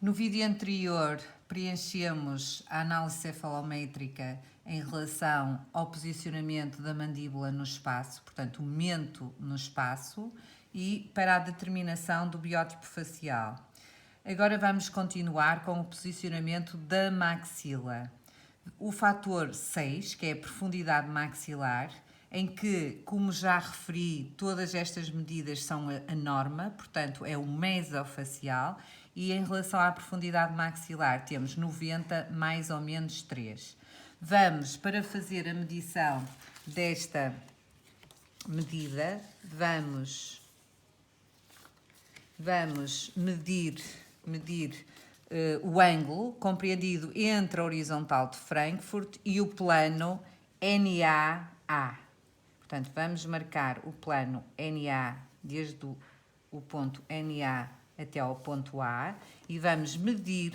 No vídeo anterior preenchemos a análise cefalométrica em relação ao posicionamento da mandíbula no espaço, portanto o mento no espaço, e para a determinação do biótipo facial. Agora vamos continuar com o posicionamento da maxila. O fator 6, que é a profundidade maxilar, em que, como já referi, todas estas medidas são a norma, portanto é o mesofacial, e em relação à profundidade maxilar temos 90 mais ou menos 3. Vamos, para fazer a medição desta medida, vamos medir o ângulo compreendido entre a horizontal de Frankfurt e o plano NAA. Portanto, vamos marcar o plano NA desde o ponto NA até ao ponto A e vamos medir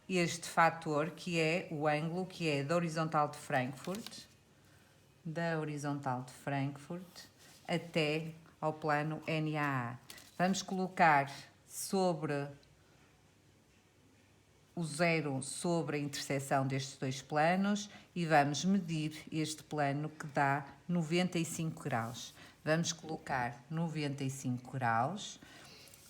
este fator, que é o ângulo, que é da horizontal de Frankfurt, até ao plano NAA. Vamos colocar sobre o zero sobre a interseção destes dois planos e vamos medir este plano, que dá 95 graus. Vamos colocar 95 graus.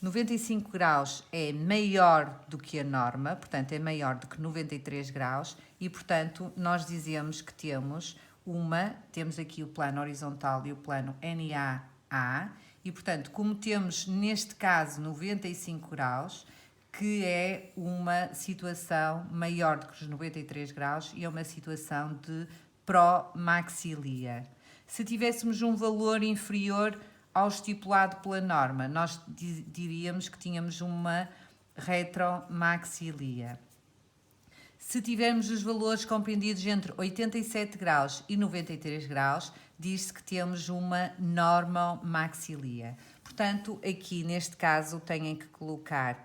95 graus é maior do que a norma, portanto é maior do que 93 graus e, portanto, nós dizemos que temos aqui o plano horizontal e o plano NAA e, portanto, como temos neste caso 95 graus, que é uma situação maior do que os 93 graus e é uma situação de promaxilia. Se tivéssemos um valor inferior ao estipulado pela norma, nós diríamos que tínhamos uma retromaxilia. Se tivermos os valores compreendidos entre 87 graus e 93 graus, diz-se que temos uma normomaxilia. Portanto, aqui neste caso têm que colocar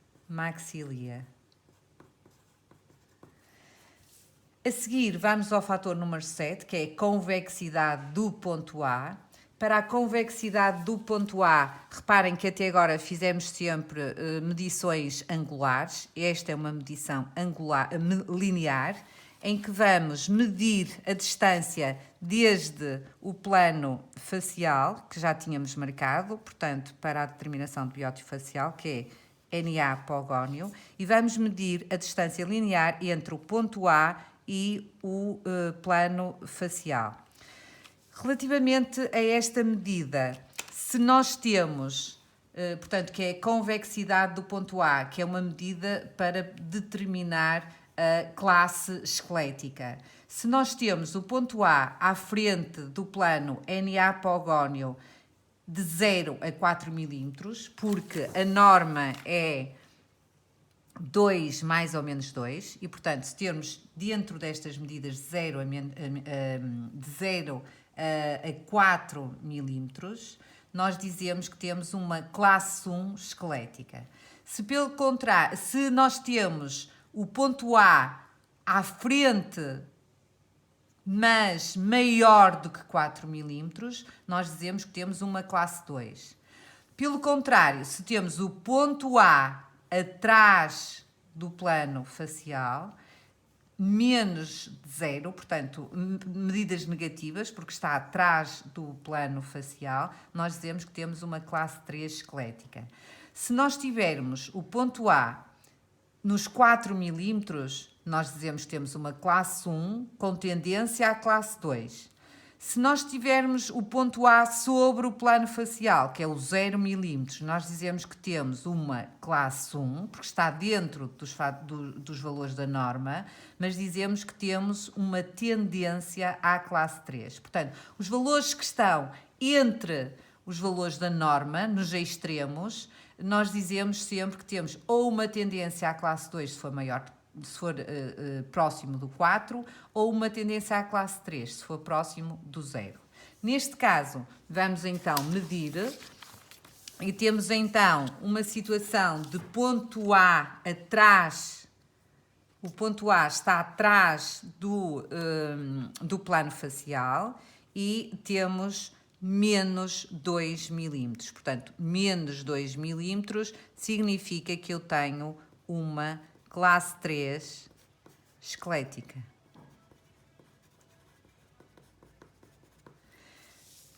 promaxilia. A seguir, vamos ao fator número 7, que é a convexidade do ponto A. Para a convexidade do ponto A, reparem que até agora fizemos sempre medições angulares. Esta é uma medição linear, em que vamos medir a distância desde o plano facial, que já tínhamos marcado, portanto, para a determinação do biótipo facial, que é NA pogónio, e vamos medir a distância linear entre o ponto A e o plano facial. Relativamente a esta medida, se nós temos, portanto, que é a convexidade do ponto A, que é uma medida para determinar a classe esquelética. Se nós temos o ponto A à frente do plano NA pogónio de 0 a 4 milímetros, porque a norma é 2 mais ou menos 2, e portanto, se termos dentro destas medidas de 0 a 4 milímetros, nós dizemos que temos uma classe 1 esquelética. Se pelo contrário, se nós temos o ponto A à frente, mas maior do que 4 milímetros, nós dizemos que temos uma classe 2. Pelo contrário, se temos o ponto A atrás do plano facial, menos de 0, portanto, medidas negativas, porque está atrás do plano facial, nós dizemos que temos uma classe 3 esquelética. Se nós tivermos o ponto A nos 4 milímetros, nós dizemos que temos uma classe 1 com tendência à classe 2. Se nós tivermos o ponto A sobre o plano facial, que é o 0 milímetros, nós dizemos que temos uma classe 1, porque está dentro dos valores da norma, mas dizemos que temos uma tendência à classe 3. Portanto, os valores que estão entre os valores da norma, nos extremos, nós dizemos sempre que temos ou uma tendência à classe 2 se for próximo do 4, ou uma tendência à classe 3, se for próximo do 0. Neste caso, vamos então medir e temos então uma situação de ponto A atrás, o ponto A está atrás do plano facial e temos menos 2 milímetros. Portanto, menos 2 milímetros significa que eu tenho uma classe 3 esquelética.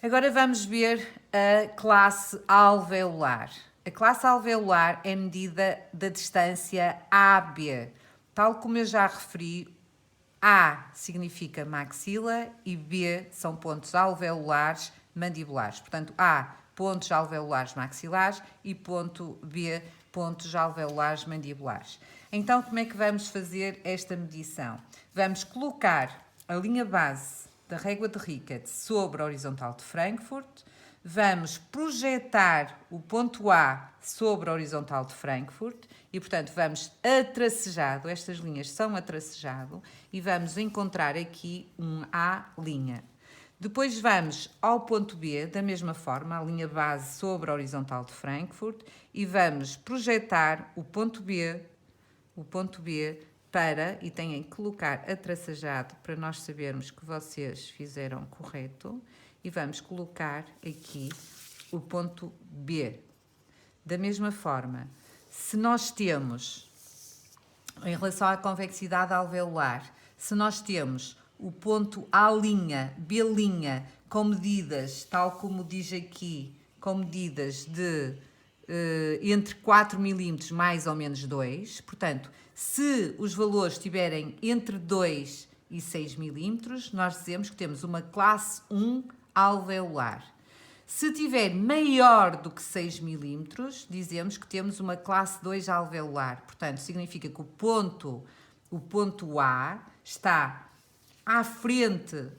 Agora vamos ver a classe alveolar. A classe alveolar é medida da distância AB. Tal como eu já referi, A significa maxila e B são pontos alveolares mandibulares. Portanto, A, pontos alveolares maxilares e ponto B, pontos alveolares mandibulares. Então, como é que vamos fazer esta medição? Vamos colocar a linha base da régua de Rickett sobre a horizontal de Frankfurt, vamos projetar o ponto A sobre a horizontal de Frankfurt e, portanto, vamos atracejado, estas linhas são atracejado e vamos encontrar aqui um A'. Depois vamos ao ponto B, da mesma forma, a linha base sobre a horizontal de Frankfurt e vamos projetar o ponto B para, e têm que colocar atracejado para nós sabermos que vocês fizeram correto, e vamos colocar aqui o ponto B. Da mesma forma, se nós temos, em relação à convexidade alveolar, se nós temos o ponto A', B', com medidas, tal como diz aqui, com medidas de entre 4 milímetros mais ou menos 2, portanto, se os valores estiverem entre 2 e 6 milímetros, nós dizemos que temos uma classe 1 alveolar. Se tiver maior do que 6 milímetros, dizemos que temos uma classe 2 alveolar. Portanto, significa que o ponto A está à frente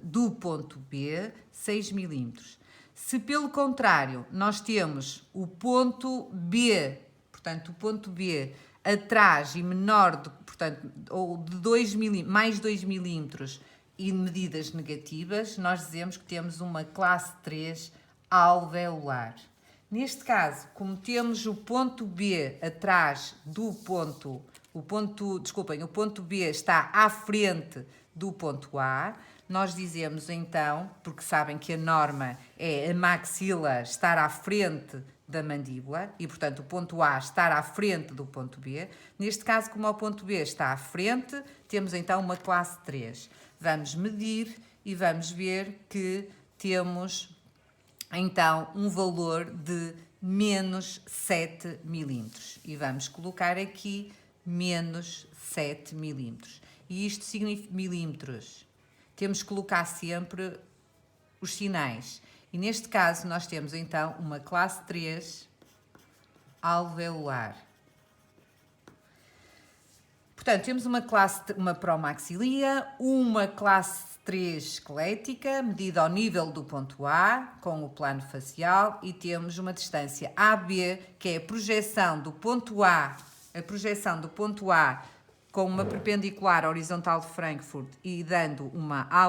do ponto B, 6 milímetros. Se, pelo contrário, nós temos o ponto B, portanto, o ponto B atrás e menor, portanto, ou de 2 mais 2 milímetros e medidas negativas, nós dizemos que temos uma classe 3 alveolar. Neste caso, como temos o ponto B atrás do ponto, o ponto B está à frente do ponto A, nós dizemos então, porque sabem que a norma é a maxila estar à frente da mandíbula e, portanto, o ponto A estar à frente do ponto B. Neste caso, como o ponto B está à frente, temos então uma classe 3. Vamos medir e vamos ver que temos então um valor de menos 7 milímetros. E vamos colocar aqui menos 7 milímetros. E isto significa milímetros. Temos que colocar sempre os sinais. E neste caso nós temos então uma classe 3 alveolar. Portanto, temos uma promaxilia, uma classe 3 esquelética, medida ao nível do ponto A, com o plano facial, e temos uma distância AB, que é a projeção do ponto A com uma perpendicular horizontal de Frankfurt e dando uma A'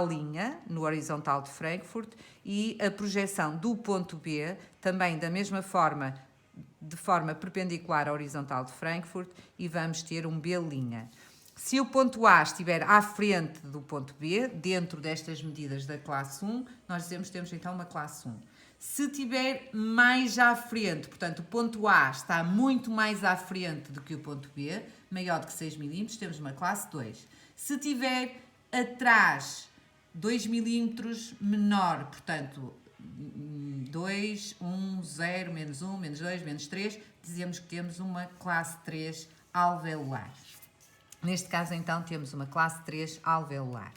no horizontal de Frankfurt, e a projeção do ponto B, também da mesma forma, de forma perpendicular à horizontal de Frankfurt, e vamos ter um B'. Se o ponto A estiver à frente do ponto B, dentro destas medidas da classe 1, nós dizemos que temos então uma classe 1. Se estiver mais à frente, portanto o ponto A está muito mais à frente do que o ponto B, maior do que 6 milímetros, temos uma classe 2. Se estiver atrás 2 milímetros menor, portanto 2, 1, 0, menos 1, menos 2, menos 3, dizemos que temos uma classe 3 alveolar. Neste caso, então, temos uma classe 3 alveolar.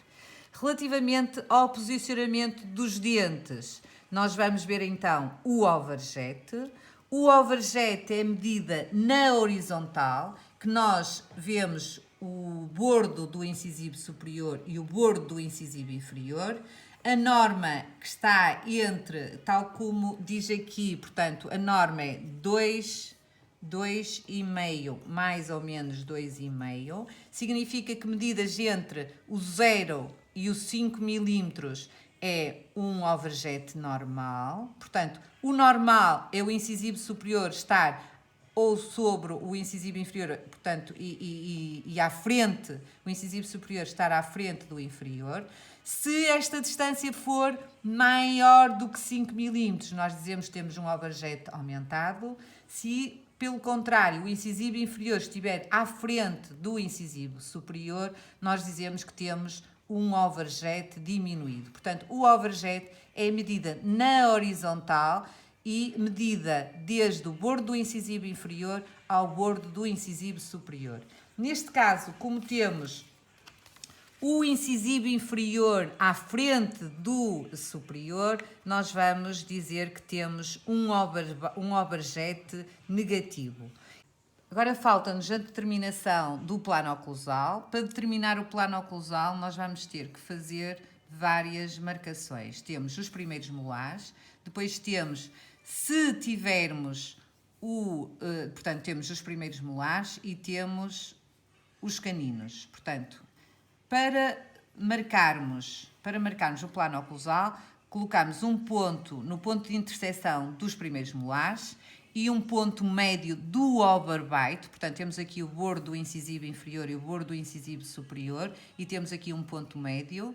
Relativamente ao posicionamento dos dentes, nós vamos ver, então, o overjet. O overjet é medida na horizontal, que nós vemos o bordo do incisivo superior e o bordo do incisivo inferior. A norma que está entre, tal como diz aqui, portanto, a norma é 2,5, mais ou menos 2,5. Significa que medidas entre o 0 e os 5 milímetros é um overjet normal. Portanto, o normal é o incisivo superior estar ou sobre o incisivo inferior, portanto, e à frente, o incisivo superior estar à frente do inferior. Se esta distância for maior do que 5 milímetros, nós dizemos que temos um overjet aumentado. Se, pelo contrário, o incisivo inferior estiver à frente do incisivo superior, nós dizemos que temos um overjet diminuído. Portanto, o overjet é medida na horizontal e medida desde o bordo do incisivo inferior ao bordo do incisivo superior. Neste caso, como temos o incisivo inferior à frente do superior, nós vamos dizer que temos um overjet negativo. Agora falta-nos a determinação do plano oclusal. Para determinar o plano oclusal, nós vamos ter que fazer várias marcações. Temos os primeiros molares, depois temos, se tivermos portanto, temos os primeiros molares e temos os caninos. Portanto, para marcarmos o plano oclusal, colocamos um ponto no ponto de interseção dos primeiros molares e um ponto médio do overbite, portanto temos aqui o bordo do incisivo inferior e o bordo do incisivo superior e temos aqui um ponto médio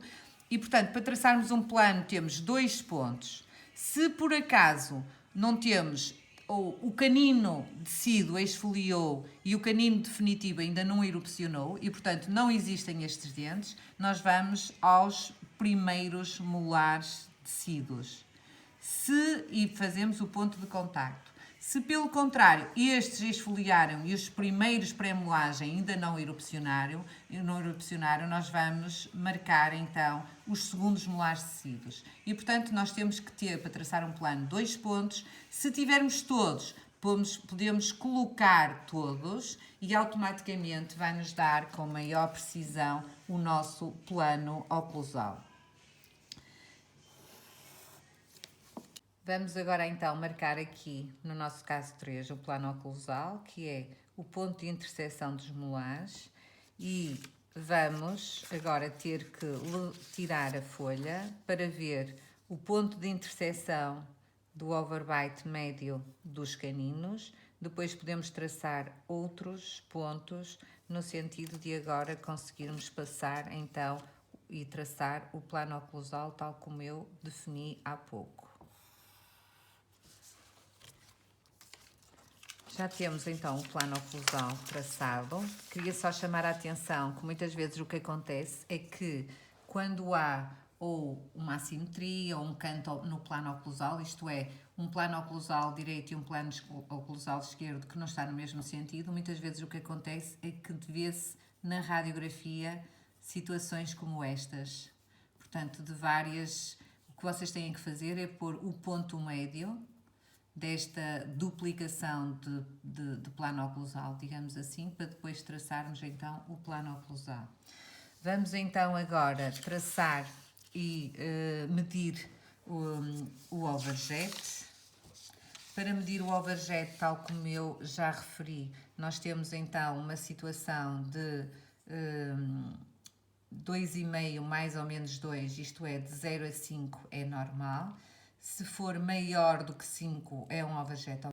e portanto para traçarmos um plano temos dois pontos. Se por acaso não temos ou o canino decíduo esfoliou e o canino definitivo ainda não erupcionou e portanto não existem estes dentes, nós vamos aos primeiros molares decíduos e fazemos o ponto de contacto. Se, pelo contrário, estes esfoliaram e os primeiros pré-molagem ainda não erupcionaram, nós vamos marcar, então, os segundos molares decíduos. E, portanto, nós temos que ter, para traçar um plano, dois pontos. Se tivermos todos, podemos colocar todos e automaticamente vai-nos dar, com maior precisão, o nosso plano oclusal. Vamos agora então marcar aqui, no nosso caso 3, o plano oclusal, que é o ponto de interseção dos molares e vamos agora ter que tirar a folha para ver o ponto de interseção do overbite médio dos caninos. Depois podemos traçar outros pontos no sentido de agora conseguirmos passar então e traçar o plano oclusal tal como eu defini há pouco. Já temos então o plano oclusal traçado. Queria só chamar a atenção que muitas vezes o que acontece é que quando há ou uma assimetria ou um canto no plano oclusal, isto é, um plano oclusal direito e um plano oclusal esquerdo que não está no mesmo sentido, muitas vezes o que acontece é que vê-se na radiografia situações como estas. Portanto, o que vocês têm que fazer é pôr o ponto médio desta duplicação de plano oclusal, digamos assim, para depois traçarmos então o plano oclusal. Vamos então agora traçar e medir o overjet. Para medir o overjet, tal como eu já referi, nós temos então uma situação de 2,5 mais ou menos 2, isto é, de 0 a 5 é normal. Se for maior do que 5 é um overjet